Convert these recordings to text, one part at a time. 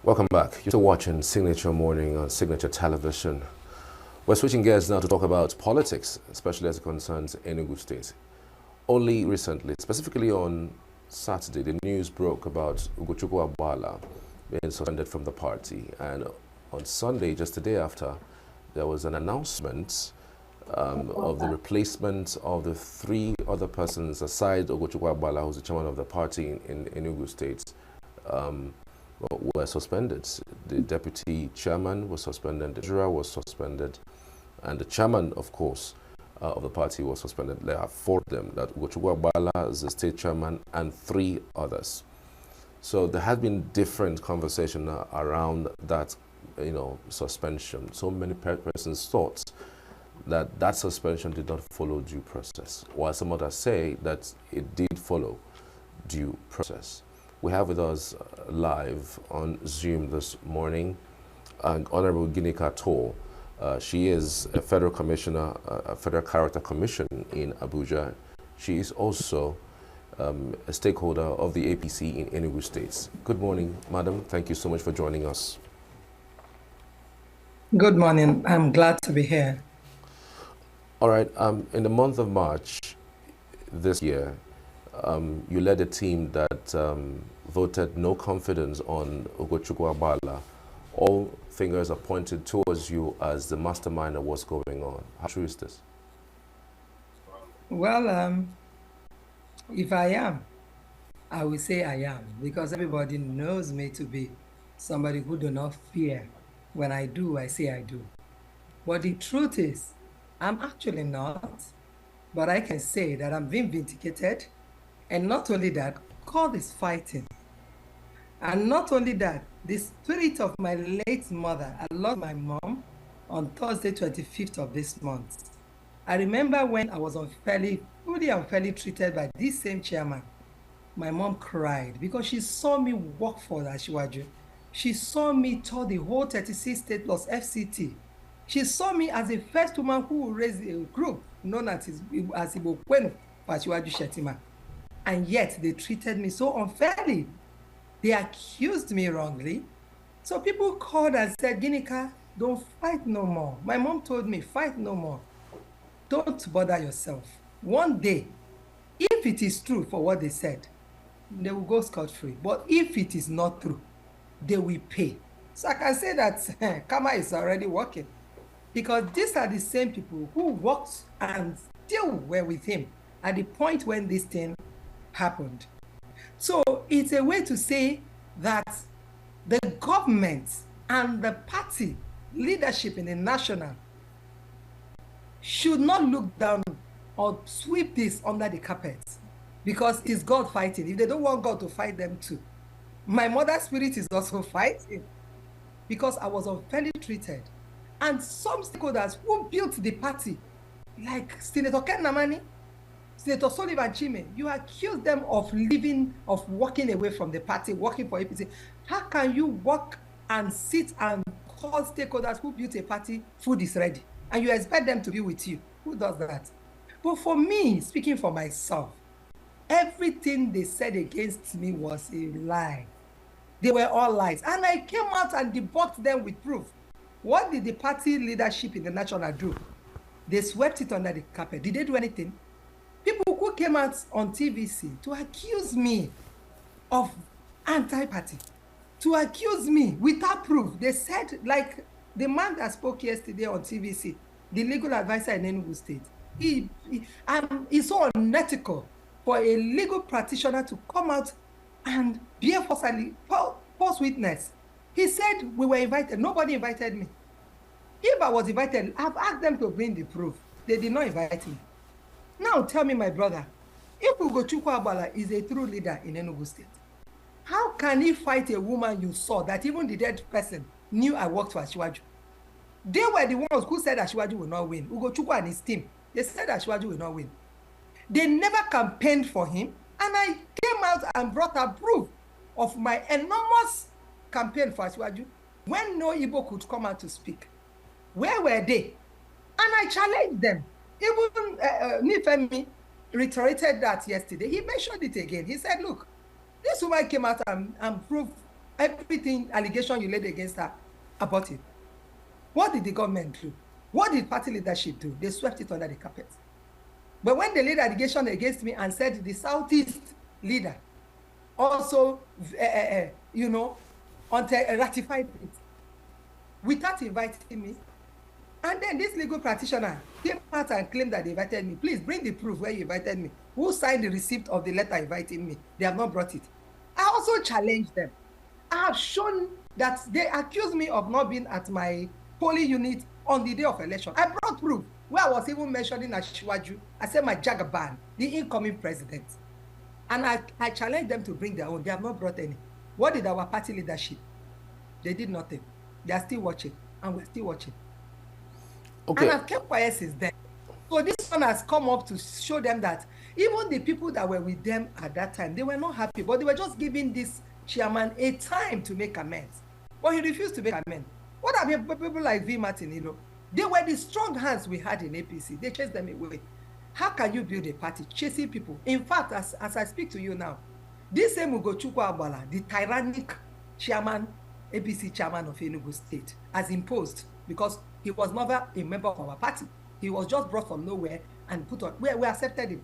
Welcome back. You're still watching Signature Morning on Signature Television. We're switching gears now to talk about politics, especially as it concerns Enugu State. Only recently, specifically on Saturday, the news broke about Ugochukwu Agbala being suspended from the party. And on Sunday, just the day after, there was an announcement of the replacement of the three other persons aside Ugochukwu Agbala, who's the chairman of the party in Enugu State, were suspended. The deputy chairman was suspended, the treasurer was suspended, and the chairman, of course, of the party was suspended. There are four of them, that Ugochukwu Agbala is the state chairman and three others. So there had been different conversation around that, suspension. So many persons thought that that suspension did not follow due process, while some others say that it did follow due process. We have with us live on Zoom this morning Honorable Ginika Toll. She is a federal commissioner, a federal character commission in Abuja. She is also a stakeholder of the APC in Enugu State. Good morning, madam. Thank you so much for joining us. Good morning. I'm glad to be here. All right. In the month of March this year, you led a team that voted no confidence on Ugochukwu Agbala. All fingers are pointed towards you as the mastermind of what's going on. How true is this? Well, if I am, I will say I am, because everybody knows me to be somebody who do not fear. When I do, I say I do. But the truth is, I'm actually not, but I can say that I'm being vindicated. And not only that, God is fighting. And not only that, the spirit of my late mother, I lost my mom on Thursday, 25th of this month. I remember when I was fully unfairly treated by this same chairman. My mom cried because she saw me work for Asiwaju. She saw me tour the whole 36 state plus FCT. She saw me as the first woman who raised a group known as Ibokwenu for Asiwaju Shetima. And yet they treated me so unfairly. They accused me wrongly. So people called and said, Ginika, don't fight no more. My mom told me, fight no more. Don't bother yourself. One day, if it is true for what they said, they will go scot-free. But if it is not true, they will pay. So I can say that karma is already working, because these are the same people who worked and still were with him at the point when this thing happened. So it's a way to say that the government and the party leadership in the national should not look down or sweep this under the carpet, because it's God fighting. If they don't want God to fight them too, my mother's spirit is also fighting, because I was unfairly treated. And some stakeholders who built the party, like Senator Ken Namani, Senator Sullivan Chime, you accuse them of walking away from the party, working for APC. How can you work and sit and call stakeholders who built a party food is ready, and you expect them to be with you? Who does that? But for me, speaking for myself, everything they said against me was a lie. They were all lies. And I came out and debunked them with proof. What did the party leadership in the national do? They swept it under the carpet. Did they do anything? People who came out on TVC to accuse me of anti-party, to accuse me without proof. They said, like the man that spoke yesterday on TVC, the legal advisor in Enugu State, it's so unethical for a legal practitioner to come out and be a false witness. He said we were invited. Nobody invited me. If I was invited, I've asked them to bring the proof. They did not invite me. Now tell me, my brother, if Ugochukwu Agbala is a true leader in Enugu State, how can he fight a woman you saw that even the dead person knew I worked for Asiwaju? They were the ones who said Asiwaju will not win. Ugochukwu and his team, they said Asiwaju will not win. They never campaigned for him, and I came out and brought a proof of my enormous campaign for Asiwaju when no Igbo could come out to speak. Where were they? And I challenged them. Even Nifemi reiterated that yesterday. He mentioned it again. He said, look, this woman came out and proved every everything allegation you laid against her about it. What did the government do? What did party leadership do? They swept it under the carpet. But when they laid allegation against me and said the Southeast leader also, ratified it without inviting me, and then this legal practitioner came out and claimed that they invited me. Please bring the proof where you invited me. Who signed the receipt of the letter inviting me? They have not brought it. I also challenged them. I have shown that they accused me of not being at my polling unit on the day of election. I brought proof where I was even mentioning Ashwaju. I said my Jagaban, the incoming president. And I challenged them to bring their own. They have not brought any. What did our party leadership? They did nothing. They are still watching, and we're still watching. Okay. And I've kept quiet since then. So this one has come up to show them that even the people that were with them at that time, they were not happy, but they were just giving this chairman a time to make amends. But he refused to make amends. What about people like V. Martin? They were the strong hands we had in APC. They chased them away. How can you build a party chasing people? In fact, as I speak to you now, this same Ugochukwu Agbala, the tyrannic chairman, APC chairman of Enugu State, has imposed, because he was never a member of our party. He was just brought from nowhere and put on. We accepted him.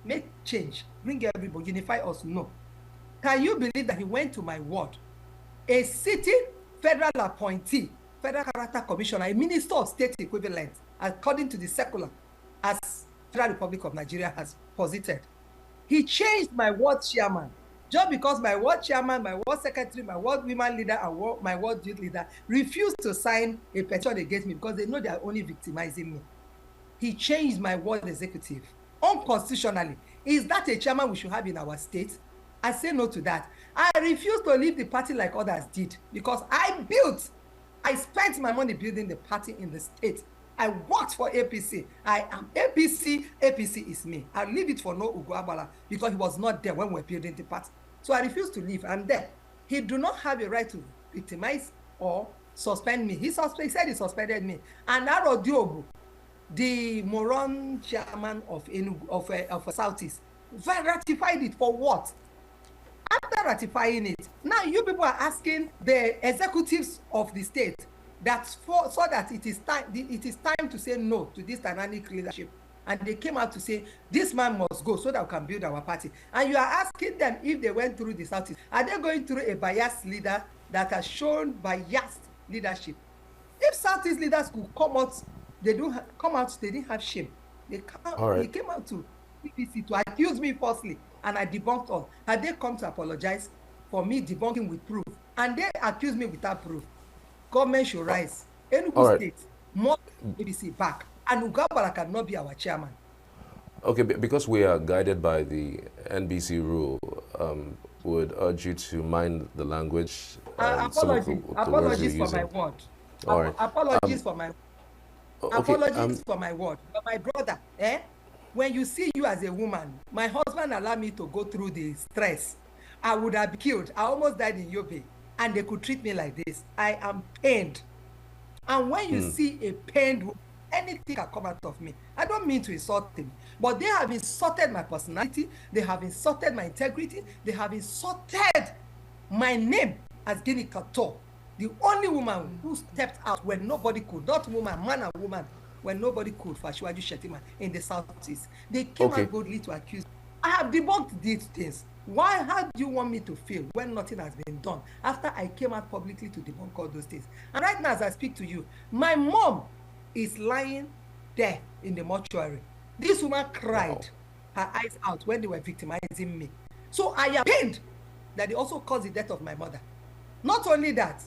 Make change. Bring everybody. Unify us. No. Can you believe that he went to my ward? A sitting federal appointee, federal character commissioner, a minister of state equivalent, according to the circular, as Federal Republic of Nigeria has posited. He changed my ward chairman just because my ward chairman, my ward secretary, my ward women leader, and my ward youth leader refused to sign a petition against me because they know they are only victimizing me. He changed my ward executive unconstitutionally. Is that a chairman we should have in our state? I say no to that. I refuse to leave the party like others did because I spent my money building the party in the state. I worked for APC. I am APC. APC is me. I leave it for no Ugoabala because he was not there when we were building the party. So I refuse to leave. I'm there. He do not have a right to victimize or suspend me. He said he suspended me. And Aro Diobu, the moron chairman of Enugu, of Southeast, ratified it for what? After ratifying it, now you people are asking the executives of the state so that it is time to say no to this tyrannic leadership. And they came out to say this man must go so that we can build our party. And you are asking them if they went through the Southeast. Are they going through a biased leader that has shown biased leadership? If Southeast leaders could come out, they didn't have shame. They came out to BBC to accuse me falsely, and I debunked all. Had they come to apologize for me debunking with proof, and they accused me without proof, government should rise. Enugu State must BBC back, and Ugabala cannot be our chairman. Okay, because we are guided by the NBC rule, would urge you to mind the language. Apologies for my word. Apologies for my. Apologies for my word. But my brother, when you see you as a woman, my husband allowed me to go through the stress. I would have been killed. I almost died in Yobe, and they could treat me like this. I am pained. And when you see a pained woman, anything can come out of me. I don't mean to insult him, but they have insulted my personality. They have insulted my integrity. They have insulted my name as Guinea Kato, the only woman who stepped out when nobody could, not woman, man and woman, when nobody could for Ashwaju Shettima in the Southeast. They came out boldly to accuse. I have debunked these things. How do you want me to feel when nothing has been done after I came out publicly to debunk all those things? And right now, as I speak to you, my mom is lying there in the mortuary. This woman cried her eyes out when they were victimizing me. So I am pained that they also caused the death of my mother. Not only that,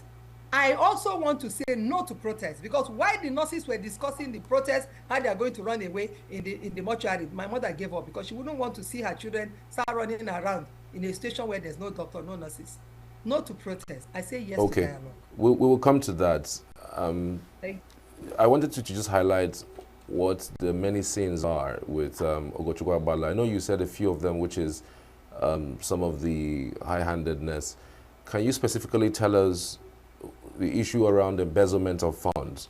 I also want to say no to protests, because while the nurses were discussing the protest, how they are going to run away in the mortuary, my mother gave up because she wouldn't want to see her children start running around in a station where there's no doctor, no nurses. No to protest. I say yes to dialogue. We will come to that. I wanted to just highlight what the many sins are with Ugochukwu Agbala. I know you said a few of them, which is some of the high-handedness. Can you specifically tell us the issue around embezzlement of funds?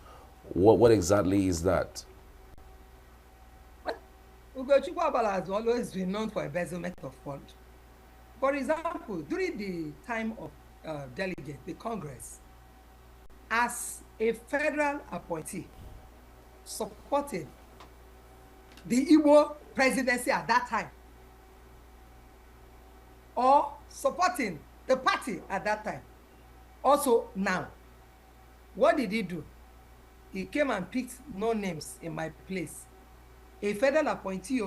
What exactly is that? Ugochukwu Agbala has always been known for embezzlement of funds. For example, during the time of delegate, the Congress, as a federal appointee, supported the Igbo presidency at that time, or supporting the party at that time. Also now, what did he do? He came and picked no names in my place. A federal appointee,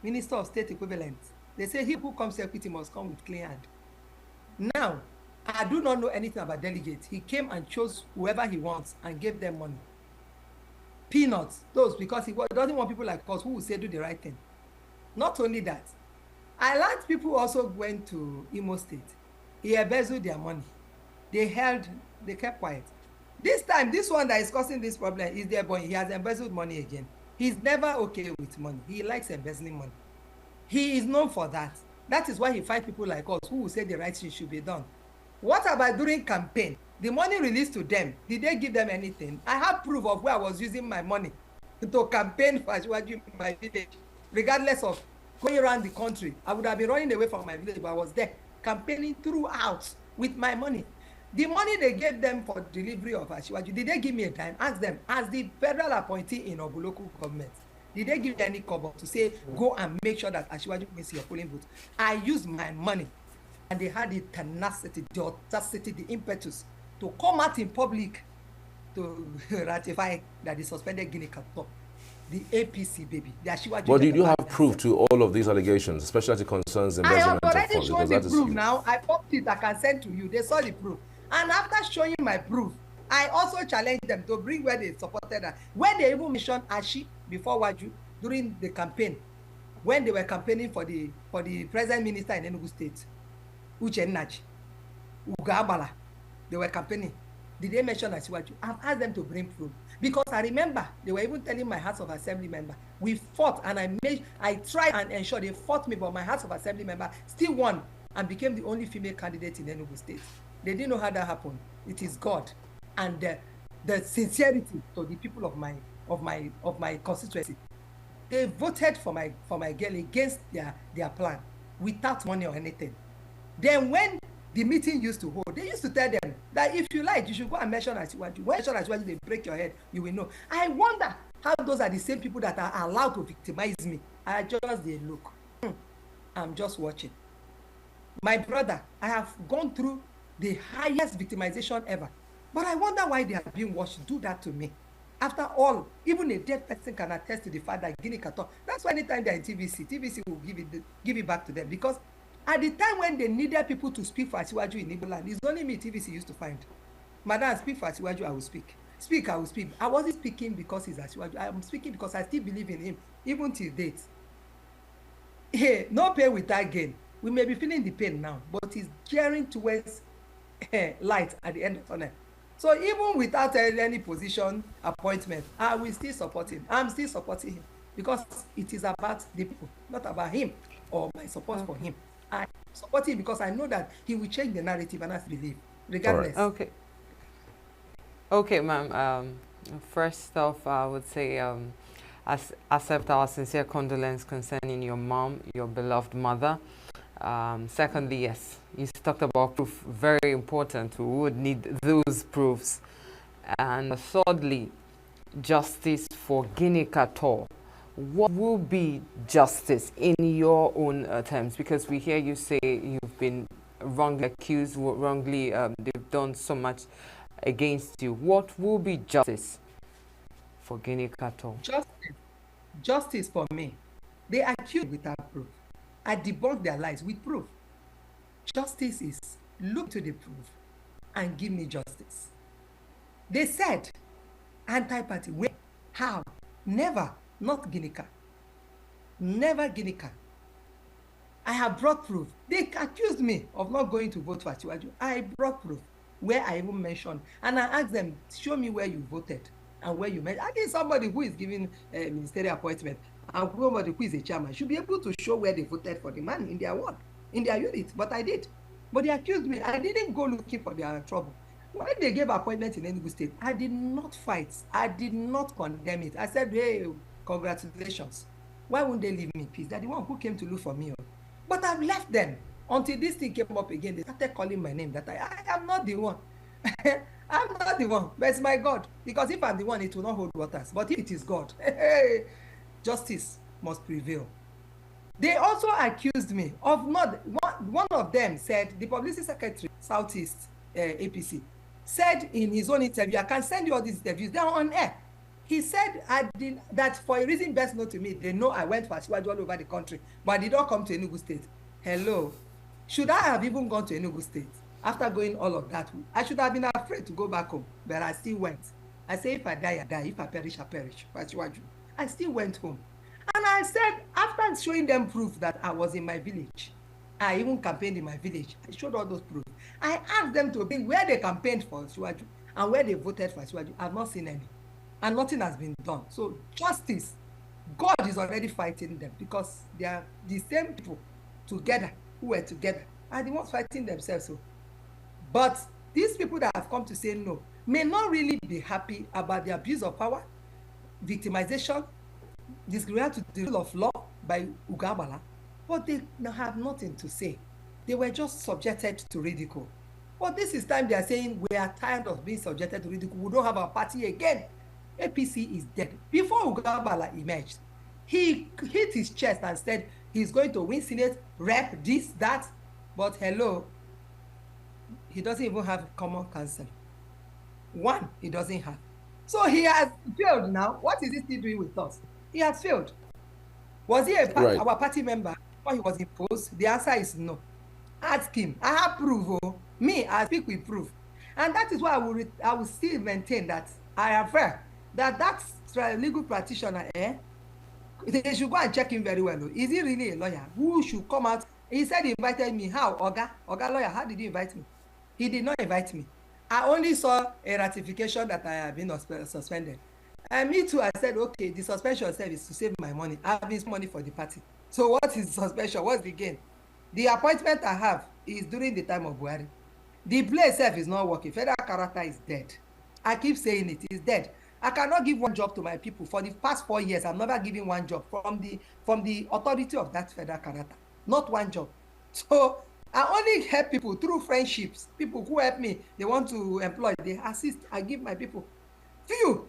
Minister of State equivalent. They say he who comes to equity must come with clean hand. Now, I do not know anything about delegates. He came and chose whoever he wants and gave them money. Peanuts, those, because he doesn't want people like us who will say do the right thing. Not only that, I learned people also went to Imo State. He embezzled their money. They kept quiet. This time, this one that is causing this problem is their boy. He has embezzled money again. He's never okay with money. He likes embezzling money. He is known for that. That is why he fights people like us who will say the right thing should be done. What about during campaign? The money released to them, did they give them anything? I have proof of where I was using my money to campaign for Asiwaju in my village. Regardless of going around the country, I would have been running away from my village, but I was there campaigning throughout with my money. The money they gave them for delivery of Asiwaju, did they give me a dime? Ask them, as the federal appointee in Ogun local government, did they give any cover to say, go and make sure that Asiwaju wins your polling booth? I used my money, and they had the tenacity, the audacity, the impetus to come out in public to ratify that they suspended Guinea Cattle, the APC baby, the Asiwaju. But did you have proof to all of these allegations, especially as it concerns embezzlement of funds? I have already shown the proof now. I popped it, I can send to you. They saw the proof. And after showing my proof, I also challenged them to bring where they supported her. When they even mentioned Ashi before Waju during the campaign, when they were campaigning for the present minister in Enugu State, Uche Nnaji, Ugabala, they were campaigning. Did they mention Asiwaju? I've asked them to bring proof. Because I remember they were even telling my House of Assembly member, we fought, and I tried and ensured they fought me, but my House of Assembly member still won and became the only female candidate in Enugu State. They didn't know how that happened. It is God and the sincerity to the people of my constituency. They voted for my girl against their plan without money or anything. Then when the meeting used to hold, they used to tell them that if you like, you should go and mention Asiwaju. When you mention Asiwaju, they break your head, you will know. I wonder how those are the same people that are allowed to victimize me. They look. I'm just watching. My brother, I have gone through the highest victimization ever. But I wonder why they are being watched to do that to me. After all, even a dead person can attest to the fact that Guinea Cattle. That's why anytime they're in TVC will give it back to them. Because at the time when they needed people to speak for Asiwaju in Igbo land, it's only me TVC used to find. Madam, speak for Asiwaju, I will speak. Speak, I will speak. I wasn't speaking because he's Asiwaju. I'm speaking because I still believe in him, even till date. Hey, no pain without gain. We may be feeling the pain now, but it's gearing towards light at the end of the tunnel. So even without any position appointment, I will still support him. I'm still supporting him because it is about the people, not about him or my support for him. I support him because I know that he will change the narrative, and I believe, regardless. Right. Okay, ma'am. First off, I would say accept our sincere condolence concerning your mom, your beloved mother. Secondly, yes, you talked about proof, very important. We would need those proofs. And thirdly, justice for Guinea Cattle. What will be justice in your own terms? Because we hear you say you've been wrongly accused, wrongly, they've done so much against you. What will be justice for Guinea Cattle? Justice for me. They accuse without proof. I debunk their lies with proof. Justice is look to the proof and give me justice. They said anti-party. When? How? Never. Not Guinea-Ca. Never Guinea-Ca. I have brought proof. They accused me of not going to vote for Asiwaju. I brought proof where I even mentioned. And I asked them, show me where you voted and where you met. I think somebody who is giving a ministerial appointment and somebody who is a chairman should be able to show where they voted for the man in their ward, in their unit. But I did. But they accused me. I didn't go looking for their trouble. When they gave appointment in Enugu State, I did not fight. I did not condemn it. I said, hey, congratulations. Why won't they leave me in peace? They're the one who came to look for me. But I've left them. Until this thing came up again, they started calling my name, that I am not the one. I'm not the one, but it's my God. Because if I'm the one, it will not hold waters. But if it is God, justice must prevail. They also accused me of not, one of them said, the publicity secretary, Southeast APC, said in his own interview, I can send you all these interviews, they're on air. He said that for a reason best known to me, they know I went for Asiwaju all over the country, but I did not come to Enugu State. Hello. Should I have even gone to Enugu State after going all of that? I should have been afraid to go back home, but I still went. I say, if I die, I die. If I perish, I perish. I still went home. And I said, after showing them proof that I was in my village, I even campaigned in my village. I showed all those proofs. I asked them to bring where they campaigned for Asiwaju and where they voted for Asiwaju. I've not seen any. And nothing has been done. So justice, God is already fighting them, because they are the same people together who were together are the ones fighting themselves. So, but these people that have come to say no may not really be happy about the abuse of power, victimization, disregard to the rule of law by Ugabala, but they have nothing to say. They were just subjected to ridicule. But this is time they are saying, we are tired of being subjected to ridicule. We don't have our party again. APC is dead. Before Ugabala emerged, he hit his chest and said he's going to win Senate, rep, this, that. But hello, he doesn't even have common counsel. One, he doesn't have. So he has failed now. What is he still doing with us? He has failed. Was he our party member when he was imposed? The answer is no. Ask him. I have proof. Oh. Me, I speak with proof. And that is why I will still maintain that I have heard that legal practitioner, they should go and check him very well. Oh. Is he really a lawyer? Who should come out? He said he invited me. How? Oga lawyer, how did he invite me? He did not invite me. I only saw a ratification that I have been suspended. And me too, I said, okay, the suspension service to save my money. I have this money for the party. So what is the suspension? What's the gain? The appointment I have is during the time of Buhari. The place itself is not working. Federal character is dead. I keep saying it is dead. I cannot give one job to my people. For the past 4 years, I'm never giving one job from the authority of that federal character. Not one job. So I only help people through friendships. People who help me, they want to employ, they assist. I give my people. Few.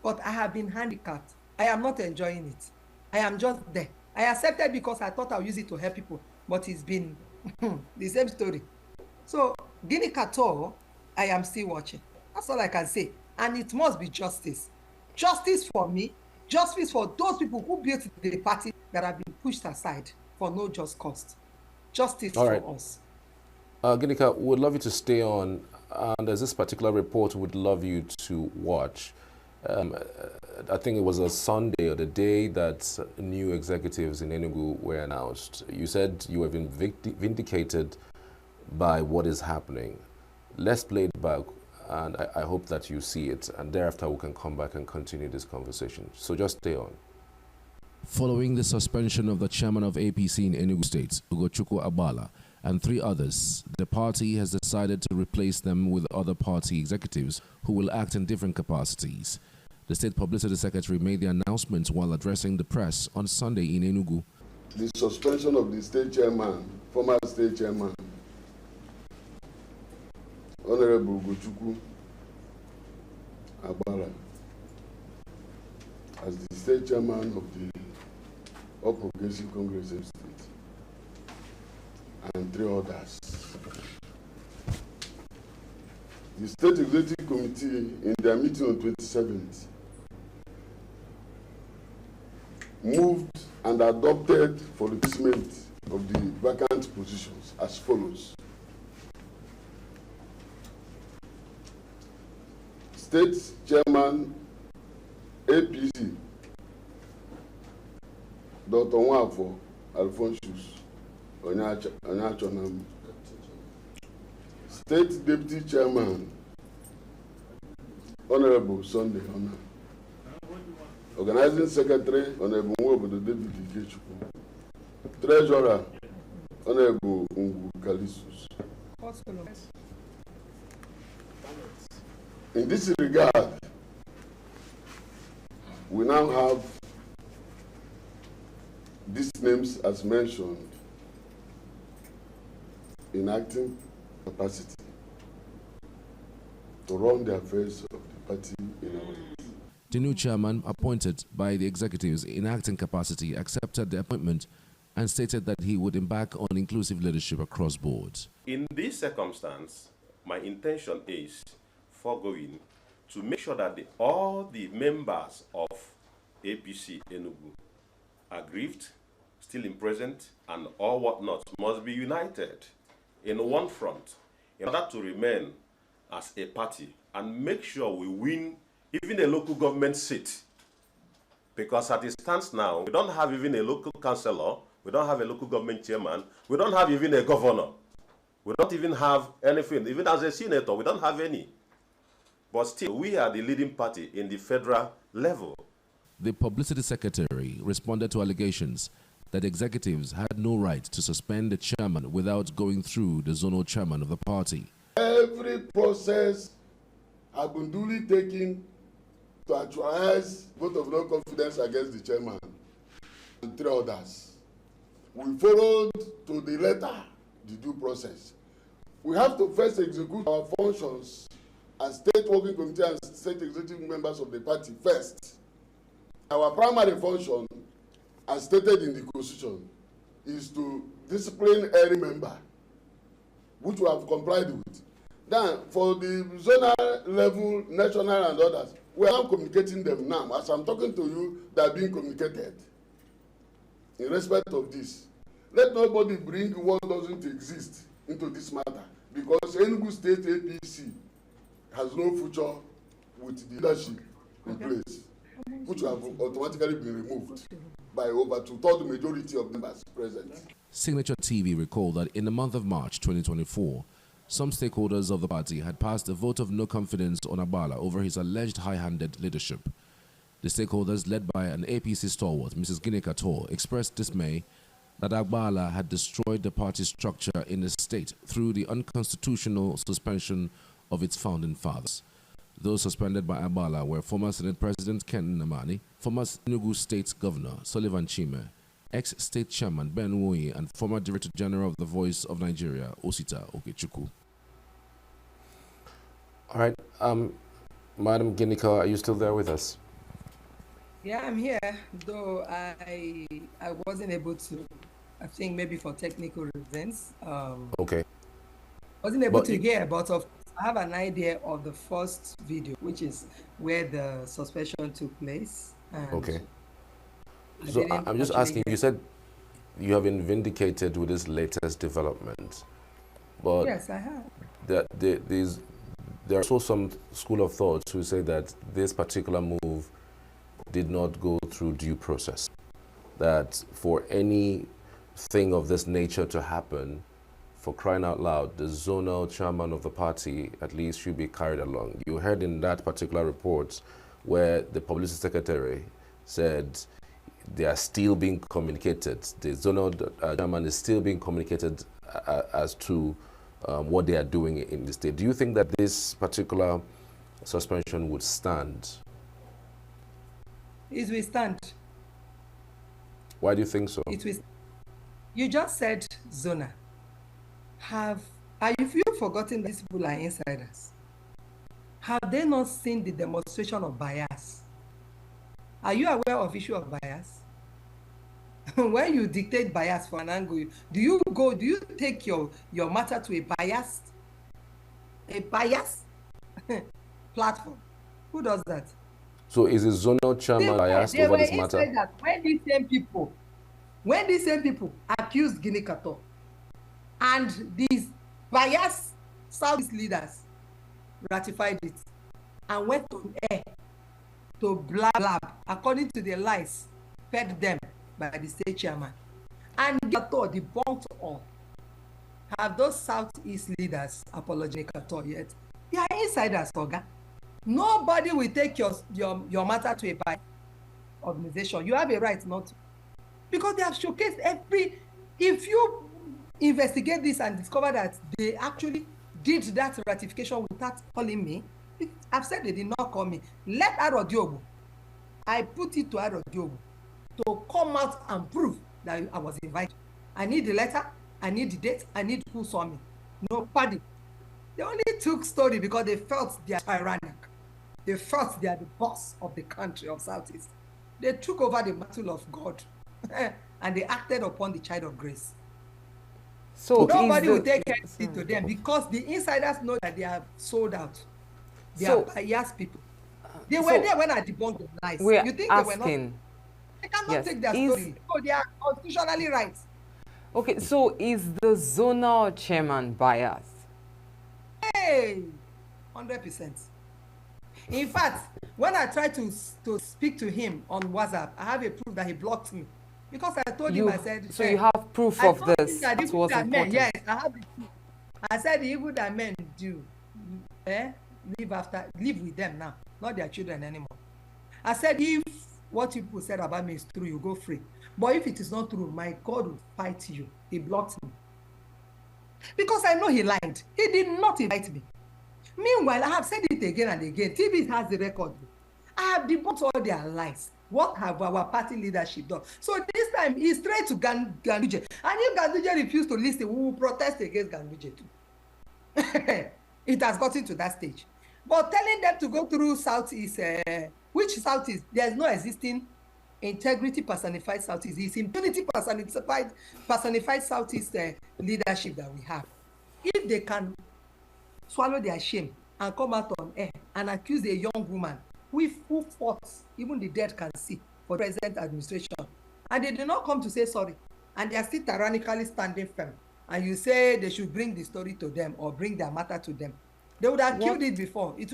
But I have been handicapped. I am not enjoying it. I am just there. I accepted because I thought I'll use it to help people. But it's been the same story. So, Guinea Kato, I am still watching. That's all I can say. And it must be justice. Justice for me. Justice for those people who built the party that have been pushed aside for no just cause. Justice all for us. Ginika, would love you to stay on. There's this particular report we'd love you to watch. I think it was a Sunday or the day that new executives in Enugu were announced. You said you have been vindicated by what is happening. Let's play it back, and I hope that you see it, and thereafter we can come back and continue this conversation. So just stay on. Following the suspension of the chairman of APC in Enugu State, Ugochukwu Agbala, and 3 others, the party has decided to replace them with other party executives who will act in different capacities. The State Publicity Secretary made the announcement while addressing the press on Sunday in Enugu. The suspension of the state chairman, former state chairman, Honorable Ugochukwu Agbala, as the state chairman of the All Progressive Congress of State, and 3 others. The State Executive Committee, in their meeting on 27th, moved and adopted for replacement of the vacant positions as follows. State Chairman, APC, Dr. Nwafo Alphonsus Onyachonam. State Deputy Chairman, Honorable Sunday Honor. Organizing Secretary, Honorable Nwobodo David Ikechukwu. Treasurer, Honorable Ungu Kalisus. In this regard, we now have these names as mentioned in acting capacity to run the affairs of the party in our state. The new chairman, appointed by the executives in acting capacity, accepted the appointment and stated that he would embark on inclusive leadership across boards. In this circumstance, my intention is foregoing to make sure that all the members of APC Enugu, aggrieved, still in present, and all whatnot must be united in one front in order to remain as a party and make sure we win even a local government seat. Because as it stands now, we don't have even a local councillor, we don't have a local government chairman, we don't have even a governor. We don't even have anything. Even as a senator, we don't have any. But still, we are the leading party in the federal level. The publicity secretary responded to allegations that executives had no right to suspend the chairman without going through the zonal chairman of the party. Every process has been duly taken to actualize vote of no confidence against the chairman and 3 others. We followed to the letter the due process. We have to first execute our functions as state working committee and state executive members of the party first. Our primary function, as stated in the Constitution, is to discipline every member, which we have complied with. Then, for the zonal level, national and others, we are communicating them now. As I'm talking to you, they are being communicated. In respect of this, let nobody bring what doesn't exist into this matter, because Enugu State APC has no future with the leadership in place, which have automatically been removed by over 2/3 majority of members present. Signature TV recalled that in the month of March 2024, some stakeholders of the party had passed a vote of no confidence on Agbala over his alleged high-handed leadership. The stakeholders, led by an APC stalwart, Mrs. Gine Kator, expressed dismay that Agbala had destroyed the party structure in the state through the unconstitutional suspension of its founding fathers. Those suspended by Agbala were former Senate President Ken Namani, former Enugu State Governor Sullivan Chime, ex-State Chairman Ben Nwoye, and former Director General of the Voice of Nigeria, Osita Okechukwu. All right. Madam Ginika, are you still there with us? Yeah, I'm here, though I wasn't able to, I think maybe for technical reasons. Okay. Wasn't able to hear, but I have an idea of the first video, which is where the suspension took place. And okay. So I'm just asking, you said you have been vindicated with this latest development, but yes, I have. There are also some school of thought who say that this particular move did not go through due process, that for anything of this nature to happen, for crying out loud, the zonal chairman of the party at least should be carried along. You heard in that particular report where the publicity secretary said they are still being communicated. The zonal chairman is still being communicated as to what they are doing in the state. Do you think that this particular suspension would stand? It will stand. Why do you think so? It will. You just said zona. Have you forgotten that these people are insiders? Have they not seen the demonstration of bias? Are you aware of issue of bias? When you dictate bias for an angle, do you take your matter to a biased platform? Who does that? So is the zonal chairman biased over this matter? That when these same people accused Gine Kator and these biased Southeast leaders ratified it and went on air to blab according to the lies fed them by the state chairman, and Kator debunked all. Have those Southeast leaders apologized Kator yet? They are insiders, Oga. Nobody will take your matter to a biased organization. You have a right not to, because they have showcased every. If you investigate this and discover that they actually did that ratification without calling me, I've said they did not call me. Let Arodiobu, I put it to Arodiobu to come out and prove that I was invited. I need the letter, I need the date. I need who saw me. Nobody. They only took story because they felt they are tyrannic. They felt they are the boss of the country of Southeast. They took over the mantle of God and they acted upon the child of grace. So nobody will take anything to them because the insiders know that they are sold out. They are biased people. They were there when I debunked the lies. You think they were not? They cannot take their story. So they are constitutionally right. Okay, so is the zonal chairman biased? Hey, 100%. In fact, when I tried to speak to him on WhatsApp, I have a proof that he blocked me. Because I told him, I said... So you have proof of this? That was important. Yes, I have the proof. I said the evil that men do, live with them now, not their children anymore. I said if what people said about me is true, you go free. But if it is not true, my God will fight you. He blocked me. Because I know he lied. He did not invite me. Meanwhile, I have said it again and again. TV has the record. I have debunked all their lies. What have our party leadership done? So this time, he's straight to Ganduje. And if Ganduje refused to listen, we will protest against Ganduje too. It has gotten to that stage. But telling them to go through Southeast, which Southeast? There's no existing integrity personified Southeast. It's impunity personified Southeast leadership that we have. If they can swallow their shame and come out on air and accuse a young woman who fought, even the dead can see, for the present administration, and they do not come to say sorry, and they are still tyrannically standing firm, and you say they should bring the story to them or bring their matter to them, they would have killed it before. It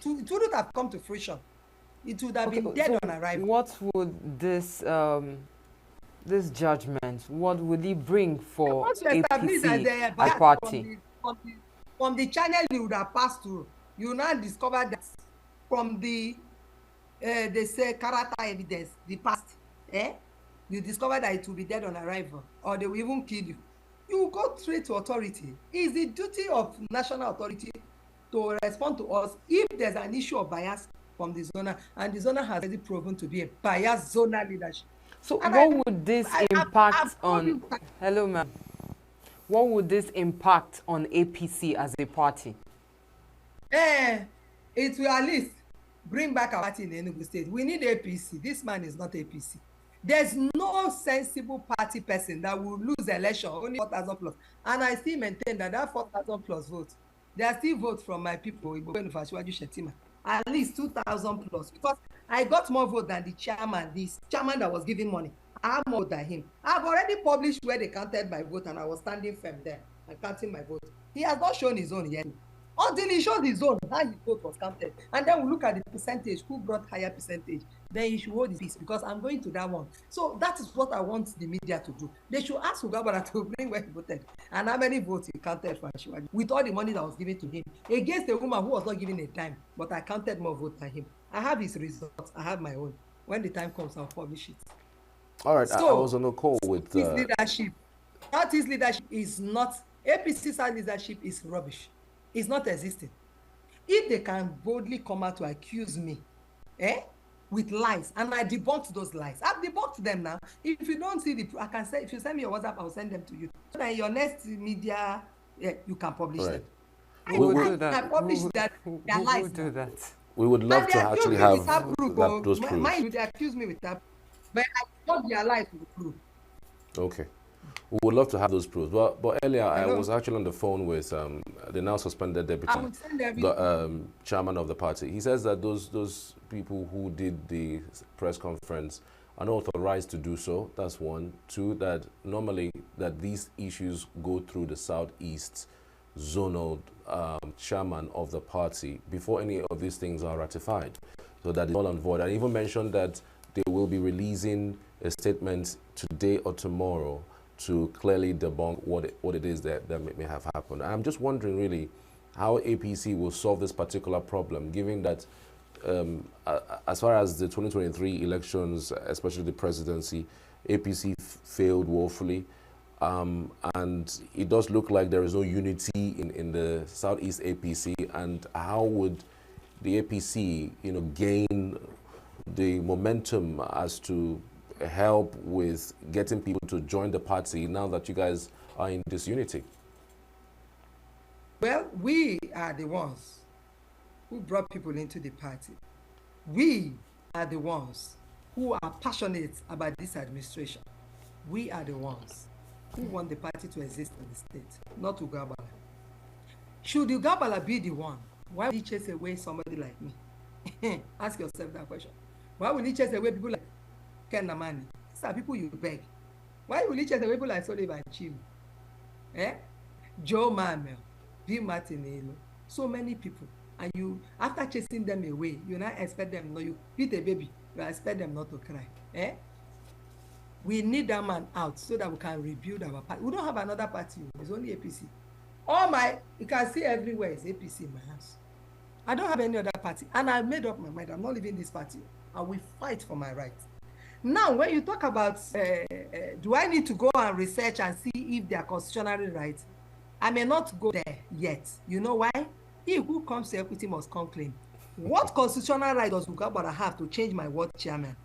wouldn't have come to fruition. It would have been dead on arrival. What would this this judgment, what would it bring for APC as party? From the channel you would have passed through, you will now discover that from the they say character evidence, the past, you discover that it will be dead on arrival, or they will even kill you. You will go straight to authority. It's the duty of national authority to respond to us if there's an issue of bias from the zona, and the zona has already proven to be a biased zonal leadership. So what would this impact on... Hello, ma'am. What would this impact on APC as a party? It will at least bring back our party in Enugu State. We need APC. This man is not APC. There's no sensible party person that will lose the election, only 4,000 plus. And I still maintain that 4,000 plus votes, there are still votes from my people, at least 2,000 plus. Because I got more votes than the chairman that was giving money. I have more than him. I've already published where they counted my vote, and I was standing firm there and counting my vote. He has not shown his own yet. Until he shows his own, how his vote was counted. And then we look at the percentage, who brought higher percentage. Then he should hold his peace, because I'm going to that one. So that is what I want the media to do. They should ask Ugabara to bring where he voted and how many votes he counted for Ashwaji with all the money that was given to him against a woman who was not given a dime, but I counted more votes than him. I have his results. I have my own. When the time comes, I'll publish it. All right, so, I was on a call with... His leadership. His leadership is not... APC's leadership is rubbish. It's not existing. If they can boldly come out to accuse me with lies, and I debunked those lies. I've debunked them now. If you don't see I can say, if you send me your WhatsApp, I'll send them to you. So that in your next media, you can publish them. We will do that. I publish that. We will do that. We would love to actually have those proofs. Mind, they accuse me with that. But I don't realize the proof. Okay. We would love to have those proofs. But earlier, I was actually on the phone with the now suspended deputy, chairman of the party. He says that those people who did the press conference are not authorized to do so. That's one. Two, that normally that these issues go through the Southeast zonal chairman of the party before any of these things are ratified. So that is all on void. I even mentioned that they will be releasing a statement today or tomorrow to clearly debunk what it is that may have happened. I'm just wondering really how APC will solve this particular problem, given that as far as the 2023 elections, especially the presidency, APC failed woefully. And it does look like there is no unity in the Southeast APC. And how would the APC, gain the momentum as to help with getting people to join the party now that you guys are in disunity? Well, we are the ones who brought people into the party. We are the ones who are passionate about this administration. We are the ones who want the party to exist in the state, not Ugabala. Should Ugabala be the one, why would he chase away somebody like me? Ask yourself that question. Why would he chase away people like Ken Namani? These are people you beg. Why would he chase away people like Sullivan Chiu? Joe Mamel, V. Martinello, so many people. And you, after chasing them away, you now expect them, no, you beat a baby, you expect them not to cry. We need that man out so that we can rebuild our party. We don't have another party, it's only APC. You can see everywhere is APC in my house. I don't have any other party. And I made up my mind, I'm not leaving this party. I will fight for my rights. Now, when you talk about, do I need to go and research and see if they are constitutionally right? I may not go there yet. You know why? He who comes to equity must come clean. What constitutional right does Ugabara have to change my ward chairman?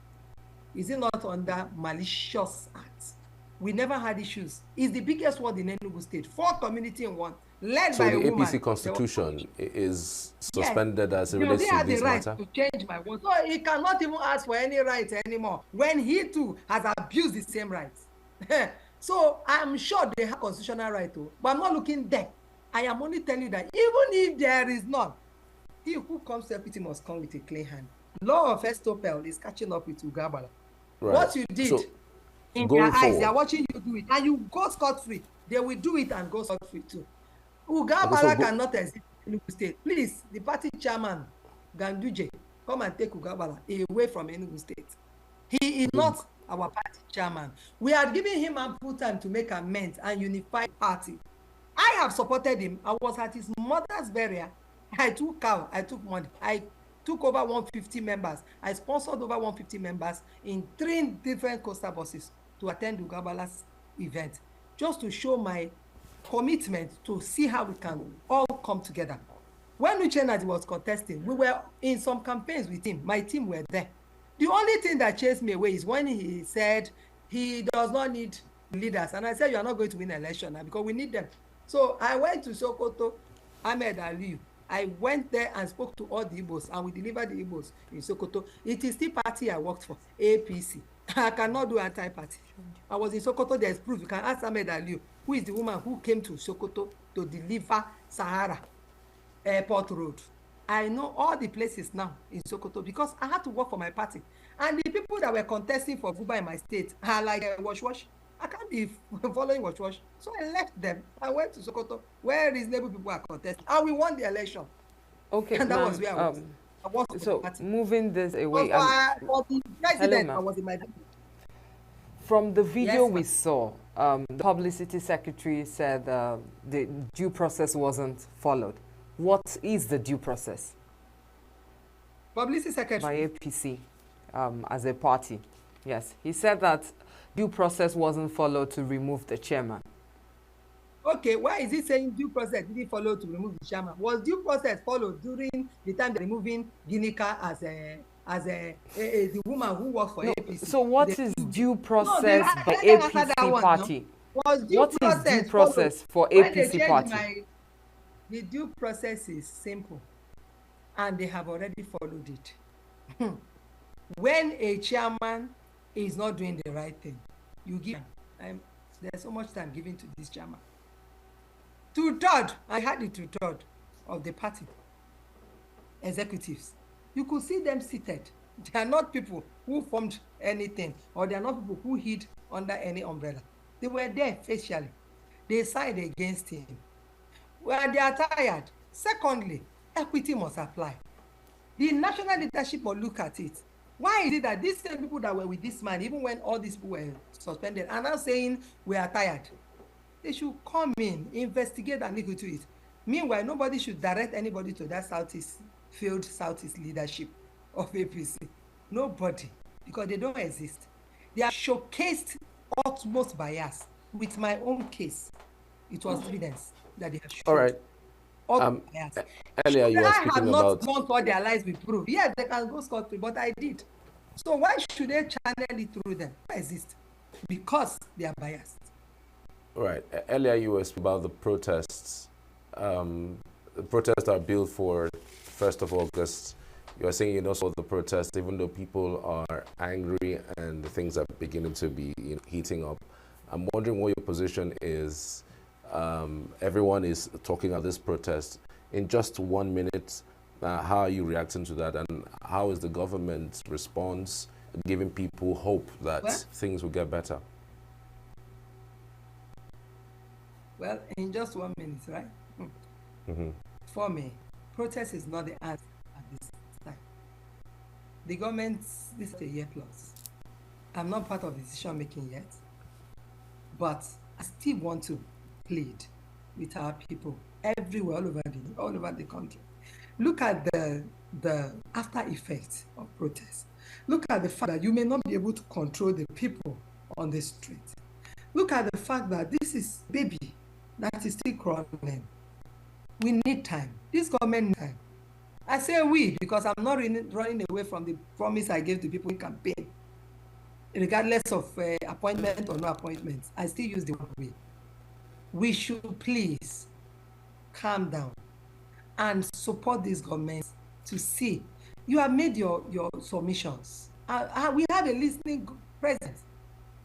Is it not under malicious acts? We never had issues. It's the biggest ward in Enugu State. 4 community in 1, led so by a woman. So the APC constitution is suspended as it relates to this matter? They have the right to change my ward. So he cannot even ask for any rights anymore when he too has abused the same rights. So I'm sure they have constitutional right too, but I'm not looking there. I am only telling you that even if there is none, he who comes to equity must come with a clean hand. Law of Estopel is catching up with Ugabala. Right. What you did in their eyes, they are watching you do it, and you go scot-free. They will do it and go scot-free too. Ugabala cannot exist in Enugu State. Please, the party chairman, Ganduje, come and take Ugabala away from Enugu State. He is not our party chairman. We are giving him ample time to make amends and unify the party. I have supported him. I was at his mother's burial. I took cow, I took money. I took over 150 members. I sponsored over 150 members in 3 different coastal buses to attend Ugabala's event, just to show my commitment to see how we can all come together. When Uchenadi was contesting, we were in some campaigns with him. My team were there. The only thing that chased me away is when he said he does not need leaders. And I said, you are not going to win an election now because we need them. So I went to Sokoto, Ahmed Aliyu. I went there and spoke to all the Igbos, and we delivered the Igbos in Sokoto. It is the party I worked for, APC. I cannot do anti-party. I was in Sokoto, there's proof. You can ask Ahmed Aliyu, who is the woman who came to Sokoto to deliver Sahara Airport Road. I know all the places now in Sokoto because I had to work for my party. And the people that were contesting for Guba in my state are like wash. I can't be following wash. So I left them. I went to Sokoto, where reasonable people are contesting. And we won the election. Okay, and that was where I was. I was so moving this away. For the president, I was in my... From the video we saw, the publicity secretary said the due process wasn't followed. What is the due process? Publicity secretary. By APC as a party. Yes, he said that due process wasn't followed to remove the chairman. Okay, why is he saying due process didn't follow to remove the chairman? Was due process followed during the time they're removing Ginika as the woman who works for APC? So what is due process by APC party? What is due process for APC party? The due process is simple, and they have already followed it. When a chairman is not doing the right thing, you give there's so much time given to this chairman. 2/3, I had the 2/3 of the party executives. You could see them seated. They are not people who formed anything, or they are not people who hid under any umbrella. They were there facially. They signed against him. Well, they are tired. Secondly, equity must apply. The national leadership will look at it. Why is it that these same people that were with this man, even when all these people were suspended, are now saying we are tired? They should come in, investigate and look into it. Meanwhile, nobody should direct anybody to that failed Southeast leadership of APC. Nobody, because they don't exist. They have showcased utmost bias. With my own case, it was evidence that they have showed. All right. Earlier you were speaking about... I have not gone all their lies with proof. Yes, they can go scot-free, but I did. So why should they channel it through them? They exist because they are biased. Right. Earlier you were speaking about the protests. The protests are billed for 1st of August. You are saying you know saw the protests, even though people are angry and things are beginning to be heating up. I'm wondering what your position is. Everyone is talking about this protest. In just 1 minute, how are you reacting to that, and how is the government's response giving people hope that things will get better? Well, in just 1 minute, right? For me, protest is not the answer at this time. The government, this is a year plus. I'm not part of the decision making yet, but I still want to plead with our people everywhere, all over the country. Look at the after effects of protest. Look at the fact that you may not be able to control the people on the street. Look at the fact that this is baby that is still crawling. We need time. This government needs time. I say we because I'm not running away from the promise I gave to people in campaign. Regardless of appointment or no appointment, I still use the word we. We should please calm down and support this government to see. You have made your submissions. We have a listening presence.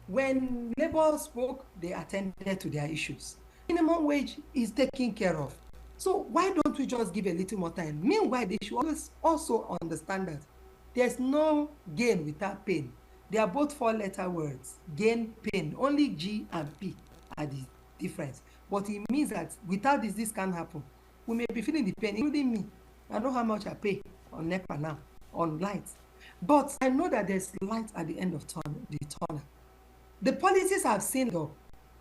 When Labour spoke, they attended to their issues. Minimum wage is taken care of. So why don't we just give a little more time? Meanwhile, they should always also understand that there's no gain without pain. They are both 4-letter words. Gain, pain. Only G and P are the difference. But it means that without this can't happen. We may be feeling the pain, including me. I know how much I pay on NEPA now, on lights. But I know that there's light at the end of the tunnel. The policies I've seen, though,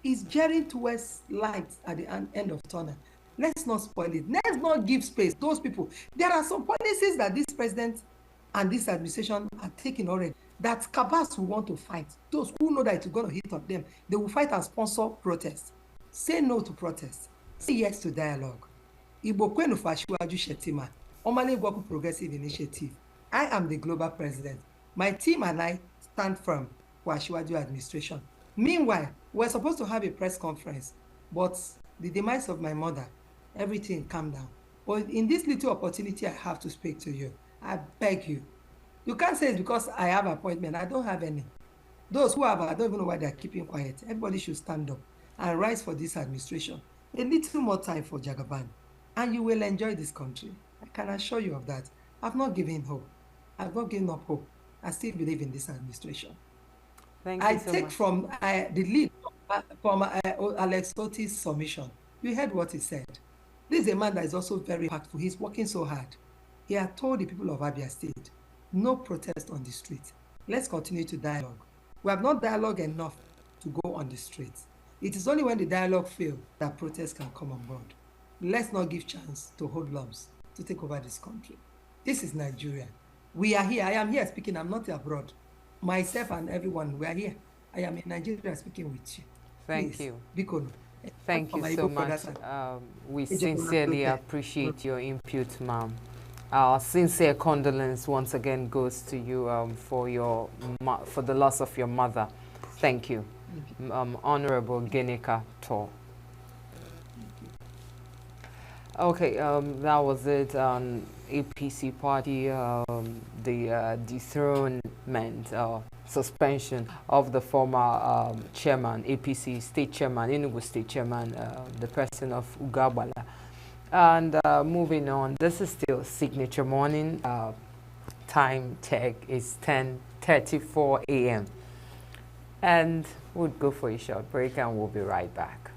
is gearing towards light at the end of tunnel. Let's not spoil it. Let's not give space. Those people, there are some policies that this president and this administration are taking already that cabals will want to fight. Those who know that it's going to hit on them, they will fight and sponsor protests. Say no to protest. Say yes to dialogue. Igbo Kwenu Fashiwaju Shetima, Omale Gwaku Progressive Initiative. I am the global president. My team and I stand firm for Ashiwaju administration. Meanwhile, we're supposed to have a press conference, but the demise of my mother, everything calmed down. But in this little opportunity I have to speak to you, I beg you. You can't say it's because I have an appointment. I don't have any. Those who have, I don't even know why they're keeping quiet. Everybody should stand up and rise for this administration. A little more time for Jagaban, and you will enjoy this country. I can assure you of that. I've not given hope. I've not given up hope. I still believe in this administration. Thank you so much. I take from the lead from Alex Otis' submission. You heard what he said. This is a man that is also very impactful. He's working so hard. He had told the people of Abia State, no protest on the street. Let's continue to dialogue. We have not dialogue enough to go on the streets. It is only when the dialogue fails that protests can come on board. Let's not give chance to hoodlums to take over this country. This is Nigeria. We are here. I am here speaking. I'm not abroad. Myself and everyone, we are here. I am in Nigeria speaking with you. Thank Please, you. Bikono. Thank you so much. We sincerely appreciate your input, ma'am. Our sincere condolence once again goes to you for the loss of your mother. Thank you. Honorable Genika Tor. Okay, that was it on APC party, the dethronement, suspension of the former chairman, APC state chairman, Enugu state chairman, the person of Ugabala. And moving on, this is still Signature Morning. Time check is 10:34 a.m. And we'll go for a short break and we'll be right back.